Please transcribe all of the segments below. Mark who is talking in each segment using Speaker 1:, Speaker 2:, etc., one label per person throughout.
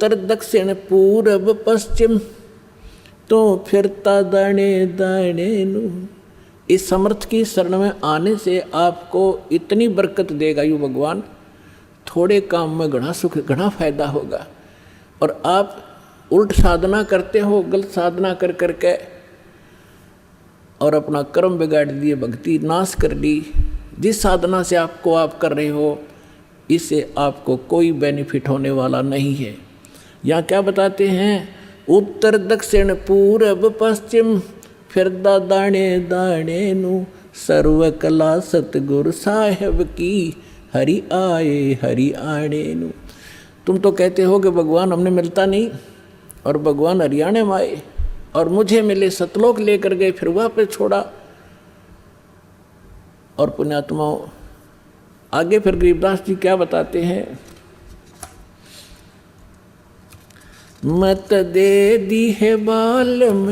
Speaker 1: उत्तर दक्षिण पूरब पश्चिम तो फिरता दाने दाने नू। इस समर्थ की शरण में आने से आपको इतनी बरकत देगा यू भगवान, थोड़े काम में घना सुख घना फायदा होगा। और आप उल्ट साधना करते हो, गलत साधना कर करके और अपना कर्म बिगाड़ दिए, भक्ति नाश कर ली। जिस साधना से आपको आप कर रहे हो इससे आपको कोई बेनिफिट होने वाला नहीं है। यहाँ क्या बताते हैं, उत्तर दक्षिण पूरब पश्चिम फिरदा दाने दाने नू, सर्व कला सतगुरु साहेब की हरि आणे नू। तुम तो कहते हो कि भगवान हमने मिलता नहीं, और भगवान हरियाणा में आए और मुझे मिले, सतलोक लेकर गए, फिर वहाँ पे छोड़ा। और पुण्यात्माओं आगे फिर गरीबदास जी क्या बताते हैं, मत दे दी है बालम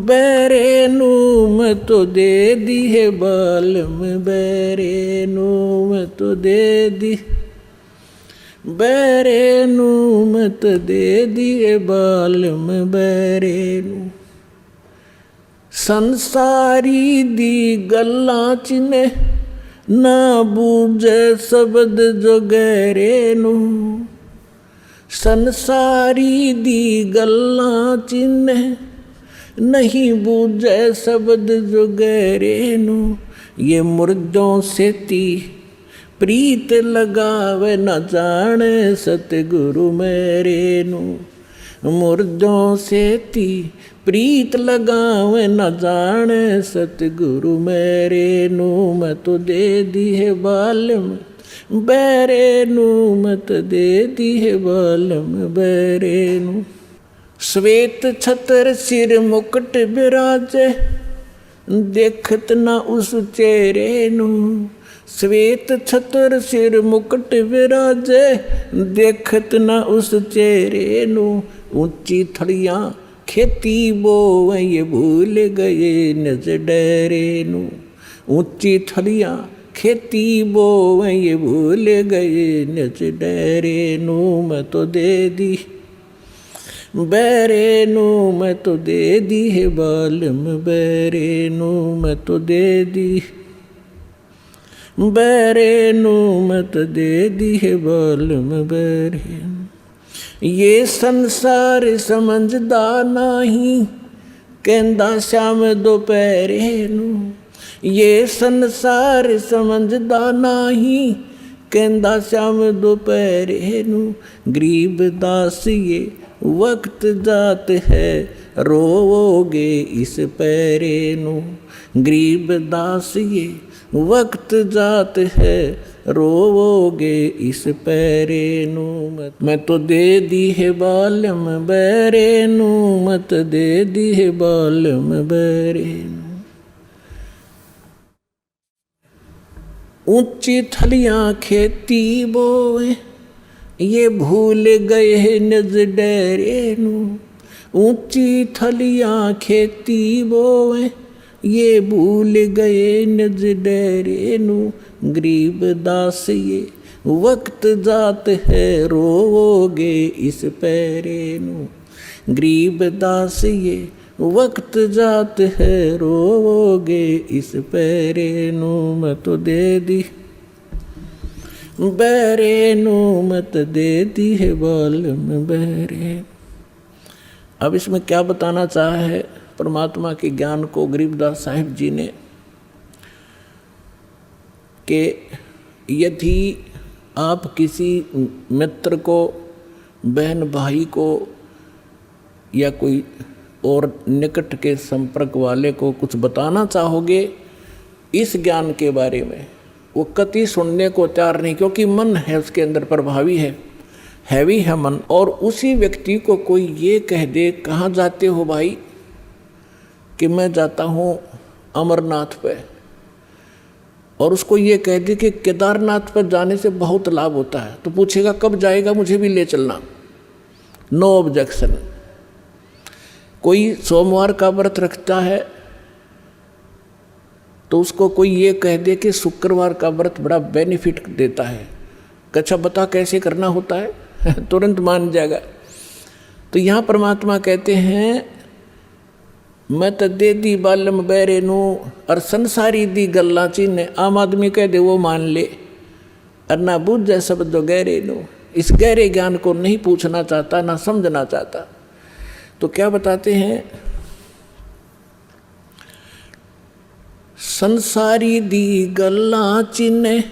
Speaker 1: बैरे नू, मत तो दे दी है बालम बैरे नू, मत तो दे दी बैरे नू, मत दे दी है बालम बैरे नू। संसारी दी गल्लां चिने ना बूझे शब्द जो गहरे नू, संसारी दी गल्लां चिने नहीं बूझे शब्द जो गहरे नू। ये मुर्दों से ती प्रीत लगावे न जाने सतगुरु मेरे नू, मुर्दों से ती प्रीत लगावे न जाने सतगुरु मेरे नू, मैं तो दे दी है बालम बैरे नू, मत दे दी है बालम बैरे नू। श्वेत छतर सिर मुकुट बिराजे देखत न उस चेहरे नू, श्वेत छतर सिर मुकुट विराजे देखत न उस चेहरे नू। ऊंची थड़ियाँ खेती बोवे ये भूल गए नज डरे नू, ऊंची थड़ियाँ खेती बोवे ये भूल गए नज डरे नू, मैं तो दे दी बैरे नू, मैं तो दे दी है बालम बैरे नू, मैं तो दे दी बैरे नू, मत दे दी है बालम बैरे। ये संसार समझदा नहीं कहंदा श्याम दोपहरे नू, ये संसार समझदा नहीं कहंदा श्याम दोपहरे नू। गरीब दास ये वक्त जात है रोवोगे इस पैरे नू, गरीब दास ये वक्त जात है रोवोगे इस पैरे नू। मैं तो दे दी है बालम बैरे नू, मत दे दी है बालम बैरे नू। ऊंची थलियां खेती बोए ये भूल गए नज डरे नू, ऊंची थलियां खेती बोए ये भूल गए नज डरे नू। गरीब दास ये वक्त जात है रोवोगे इस पैरे नू, गरीब दास ये वक्त जात है रोवोगे इस पैरे नू, मैं तो दे दी बैरे नू, मत दे दी है बालम बैरे। अब इसमें क्या बताना चाहा है परमात्मा के ज्ञान को गरीबदास साहिब जी ने, कि यदि आप किसी मित्र को, बहन भाई को या कोई और निकट के संपर्क वाले को कुछ बताना चाहोगे इस ज्ञान के बारे में, वो कतई सुनने को तैयार नहीं, क्योंकि मन है उसके अंदर प्रभावी है, हैवी है मन। और उसी व्यक्ति को कोई ये कह दे कहाँ जाते हो भाई, कि मैं जाता हूँ अमरनाथ पे, और उसको ये कह दे कि केदारनाथ पर जाने से बहुत लाभ होता है, तो पूछेगा कब जाएगा, मुझे भी ले चलना, नो ऑब्जेक्शन। कोई सोमवार का व्रत रखता है तो उसको कोई ये कह दे कि शुक्रवार का व्रत बड़ा बेनिफिट देता है, अच्छा बता कैसे करना होता है तुरंत मान जाएगा। तो यहाँ परमात्मा कहते हैं मैं तो दे दी बालम बैरे नू और संसारी दी गल्ला चीन। आम आदमी कह दे वो मान ले, और ना बूझे शब्द गहरे नू, इस गहरे ज्ञान को नहीं पूछना चाहता, ना समझना चाहता। तो क्या बताते हैं, संसारी दी गल्ला चिन्ह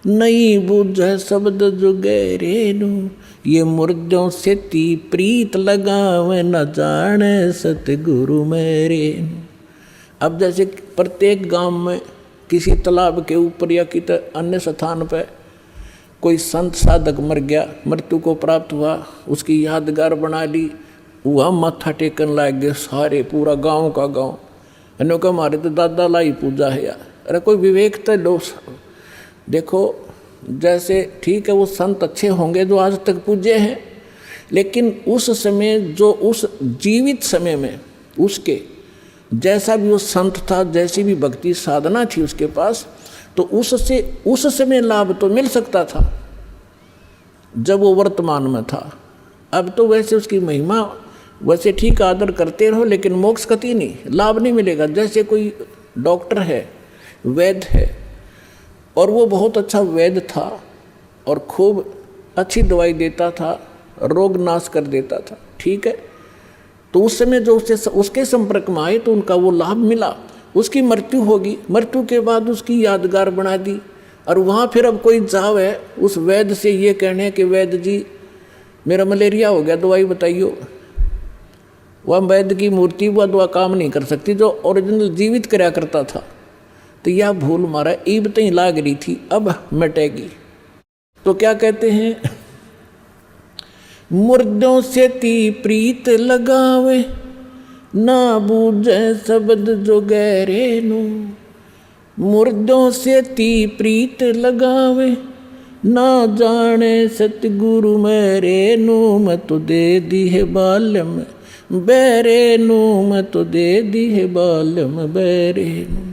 Speaker 1: नहीं बूझे शब्द जो गहरे नू, ये मुर्दों से ती प्रीत लगावे न जाने सतगुरु मेरे। अब जैसे प्रत्येक गांव में किसी तालाब के ऊपर या किसी अन्य स्थान पर कोई संत साधक मर गया, मृत्यु को प्राप्त हुआ, उसकी यादगार बना ली, वह माथा टेकन लाग गए सारे, पूरा गांव का गांव। अन्यों का हमारे तो दादा लाई पूजा है यार। अरे कोई विवेक तो लो। देखो जैसे ठीक है वो संत अच्छे होंगे जो आज तक पूजे हैं, लेकिन उस समय जो उस जीवित समय में उसके जैसा भी वो संत था, जैसी भी भक्ति साधना थी उसके पास, तो उससे उस समय लाभ तो मिल सकता था जब वो वर्तमान में था। अब तो वैसे उसकी महिमा वैसे ठीक आदर करते रहो, लेकिन मोक्ष कति नहीं, लाभ नहीं मिलेगा। जैसे कोई डॉक्टर है, वैद्य है, और वो बहुत अच्छा वैद्य था और खूब अच्छी दवाई देता था, रोग नाश कर देता था, ठीक है। तो उस समय जो उसके संपर्क में आए तो उनका वो लाभ मिला। उसकी मृत्यु होगी, मृत्यु के बाद उसकी यादगार बना दी, और वहाँ फिर अब कोई जावे उस वैद्य से ये कहने कि वैद्य जी मेरा मलेरिया हो गया, दवाई बताइयो। वह वैद्य की मूर्ति वह दवा काम नहीं कर सकती जो ओरिजिनल जीवित कराया करता था। तो यह भूल मारा ईब तई लाग रही थी, अब मिटेगी। तो क्या कहते हैं, मुर्दों से ती प्रीत लगावे ना बूझे शब्द जो गहरे नू, मुर्दों से ती प्रीत लगावे ना जाने सतगुरु मेरे नू, मैं तो दे दी है बालम बैरे नू, मैं तो दे दी है बालम बैरे नू।